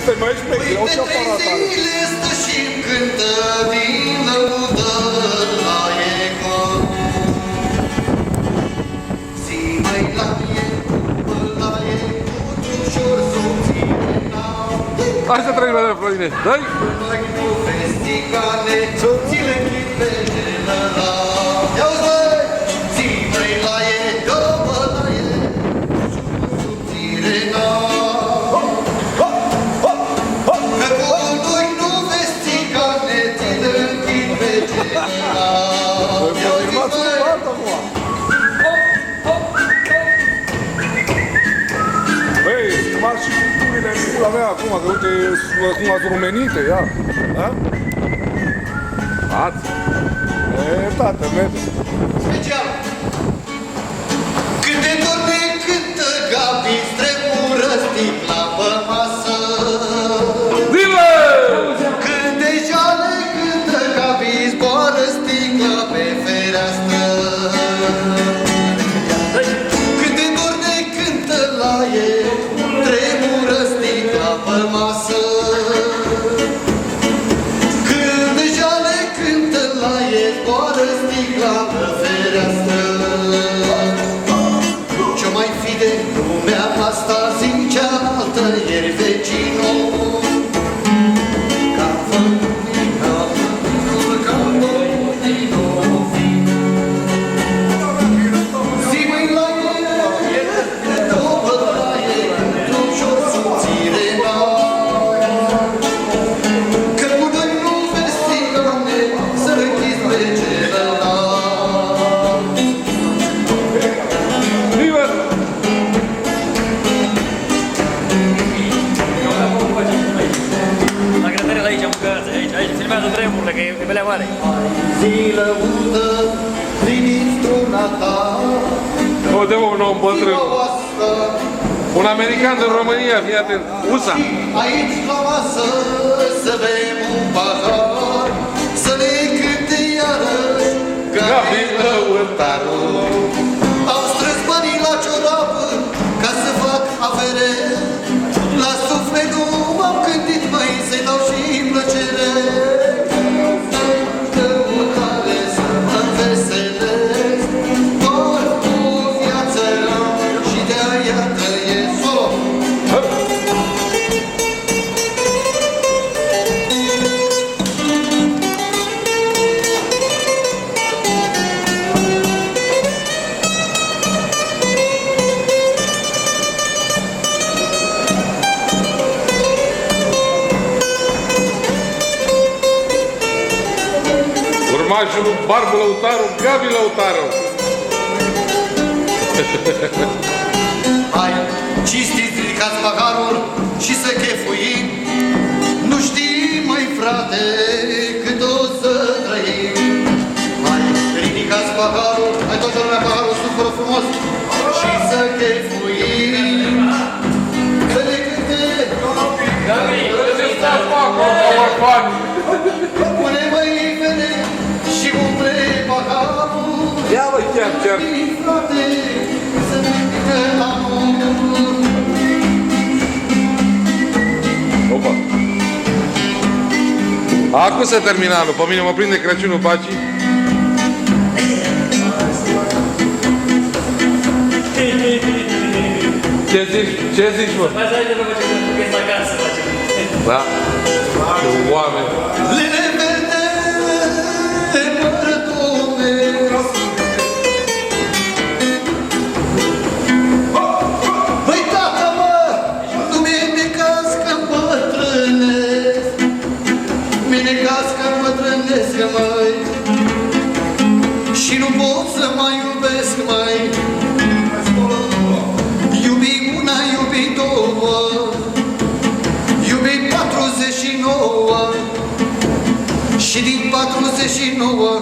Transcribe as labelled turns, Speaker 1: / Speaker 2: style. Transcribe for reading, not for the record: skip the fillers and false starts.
Speaker 1: Stai mai ești pe greu și aparat are.
Speaker 2: Uite, 3 zile stă și-mi cântă din lăudă la eco. Zi mai la e, la e, ușor subțire n-au.
Speaker 1: Hai să trăim la Florine, dai!
Speaker 2: Noi cu festicale, subțile clipele la. Ia-uzi, băi! Zi mai la e, dă-mă la e, subțire n-au.
Speaker 1: Băi, schimbați și culturile în pula mea acum, că uite cum ați rumenite, ia. Da? Ați? Tată, merge.
Speaker 2: Special! Când de dor ne cântă Gabi, stremură sticla pe masă.
Speaker 1: Zile!
Speaker 2: Când deja ne cântă Gabi, zboară sticla pe fereastră. Când de dor ne cântă la el, tremură sticla pe masă. Când deja ne cântă la el, zboară sticla pe fereastră. Ce-o mai fi de lumea asta, zicea altă ieri vecinul. Că-am făcut din capul, că-am făcut din nou fin. Zi mâini la el, după la el, într-un șor subțire n-au. Că cu doi nu vestigane, să închizi pe celălalt.
Speaker 1: Liber!
Speaker 3: La grădările aici, în Bucăță, aici filmează tremurile, că e belea mare.
Speaker 2: Zi lăudă, primiți struna ta,
Speaker 1: O, de un om bătrân.
Speaker 2: ziua voastră.
Speaker 1: Un american din România, fii atent. USA.
Speaker 2: Aici la masă să bem un pahar, să ne cânte iarăși
Speaker 1: Gabi Lăutarul.
Speaker 2: Am strâns banii la ciorapă ca să fac afere. La suflet nu m-am gândit, măi, să-i dau și plăcere. Căutare să mă înveselesc, doar cu viață și de-aia trăiesc.
Speaker 1: Urmașul lui Barbu Lăutaru, Gabi Lăutaru.
Speaker 2: Hai, cinstiți, ridicați paharul și să chefuim. Nu știi, măi frate, cât o să trăim. Hai, ridicați paharul, hai toată lumea paharul sus, vă frumos, și să chefuim. Să ne cânte, pune măi fene și umple paharul.
Speaker 1: Ia mă, chiar.
Speaker 2: Frate, să ne cânte amor.
Speaker 1: Opa. Acum se termină anul. Pe mine mă prinde Crăciunul pacii. Ce zici, mă?
Speaker 3: Mai să ajungem după ce este acasă să facem.
Speaker 1: Da? Ce oameni.
Speaker 2: Lele verde, părătomesc. Băi, tata, mă, nu mi-e necaz că-mi bătrânesc. Mi-e necaz că-mi bătrânesc, măi, și nu pot să mai iubesc, măi. Iubi una, iubi două, iubi 49 și din 49